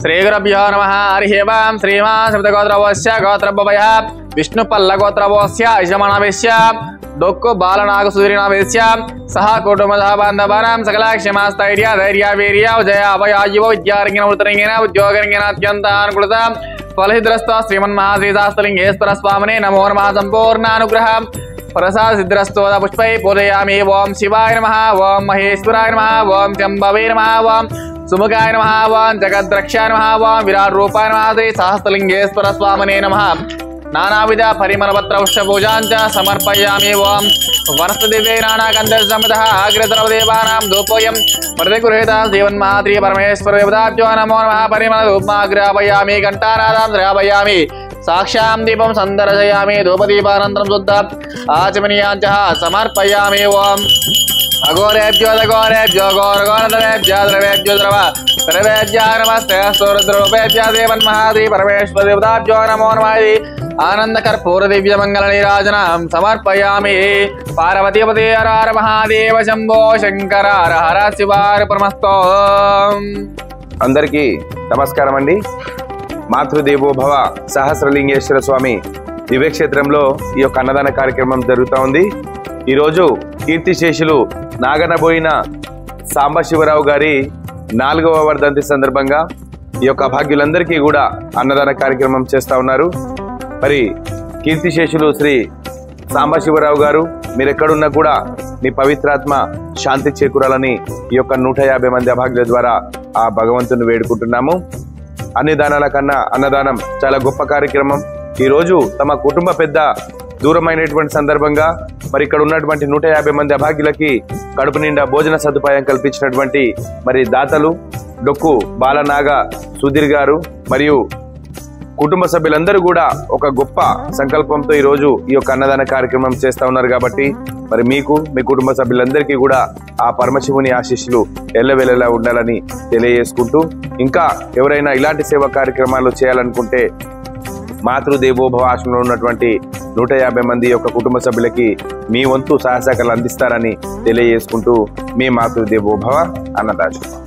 श्रीगुरुभ्यो नमः। हरिः ओम्। श्रीमान् सप्तगोत्रवस्य गोत्रभवयः विष्णुपल्लगोत्रवस्य यजमानवेश्य दोक्कु बालनागसुधीरनावेश्य सह कुटुंबसह बान्धवानां सकलक्षेमस्थैर्य धैर्यवीर्य जय अभयायुव विद्यारङ्गेन वृत्तरङ्गेन उद्योगरङ्गेन अत्यन्तानुकूलता फलसिद्धिरस्त श्रीमन्महाश्रीशास्त्रलिङ्गेश्वर स्वामिने नमो नमः। सम्पूर्णानुग्रह प्रसाद सिद्धिरस्तु पुष्पै पूजयामि। ओं शिवाय नमः, ओं महेश्वराय नमः, ओं शम्भवे नमः, ओं सुमुखाय नमः, ओं जगद्रक्षाय नमः, ओं विराट रूपाय नमः। श्री सहस्रलिंगेश्वर स्वामिने नमः। नानाविध परिमलपत्र पुष्पपूजाञ्च समर्पयामि। ओं वनस्पतिदेवे नानागन्धसम्मितः अग्रसर्वदेवानां धूपोऽयं प्रतिगृहीतः श्रीमन्महात्रिय परमेश्वर देवताभ्यो नमो नमः। परिमलधूपमाग्रापयामि, घण्टानादं श्रावयामि, साक्षां दीपं सन्दर्शयामि, धूपदीपानन्तरं शुद्ध आचमनीयाञ्च समर्पयामि। ओं अघोरेभ्यो दघोरेभ्यो घोरघोरधरेभ्यो द्रवेभ्यो द्रव सर्वेभ्यः नमस्ते। स्तोत्ररूपेभ्यः देवन्महादेव परमेश्वर देवताभ्यो नमो नमः। आनन्दकर्पूर दिव्यमङ्गलनीराजनं समर्पयामि। पार्वतीपते हर हर महादेव शंभो शंकर हर हर शिवार्पणमस्तु। అందరికీ నమస్కారం అండి। మాతృదేవో భవ సహస్రలింగేశ్వర స్వామి దివ్యక్షేత్రంలో ఈ యొక్క అన్నదాన కార్యక్రమం జరుగుతూ ఉంది। ఈరోజు కీర్తిశేషులు నాగనబోయిన సాంబశివరావు గారి 4వ వర్ధంతి సందర్భంగా ఈ యొక్క భాగ్యులందరికీ కూడా అన్నదాన కార్యక్రమం చేస్తూ ఉన్నారు। మరి కీర్తిశేషులు శ్రీ సాంబశివరావు గారు మీరు ఎక్కడున్నా కూడా మీ పవిత్రాత్మ శాంతి చేకూరాలని ఈ యొక్క 150 మంది అభాగ్యుల ద్వారా ఆ భగవంతుని వేడుకుంటున్నాము। అన్ని దానాల కన్నా అన్నదానం చాలా గొప్ప కార్యక్రమం। ఈ రోజు తమ కుటుంబ పెద్ద దూరమైనటువంటి సందర్భంగా మరి ఇక్కడ ఉన్నటువంటి 150 మంది అభాగ్యులకి కడుపు నిండా భోజన సదుపాయం కల్పించినటువంటి మరి దాతలు డొక్కు బాలనాగ సుధీర్ గారు మరియు కుటుంబ సభ్యులందరూ కూడా ఒక గొప్ప సంకల్పంతో ఈ రోజు ఈ యొక్క అన్నదాన కార్యక్రమం చేస్తా ఉన్నారు కాబట్టి మరి మీకు మీ కుటుంబ సభ్యులందరికీ కూడా ఆ పరమశివుని ఆశీస్సులు ఎల్లవెల్లలా ఉండాలని తెలియజేసుకుంటూ ఇంకా ఎవరైనా ఇలాంటి సేవా కార్యక్రమాలు చేయాలనుకుంటే మాతృదేవోభవ ఆశ్రమంలో ఉన్నటువంటి 150 మంది యొక్క కుటుంబ సభ్యులకి మీ వంతు సహాయ సహకారాలు అందిస్తారని తెలియజేసుకుంటూ మీ మాతృదేవోభవ అన్నదాశ్రమం।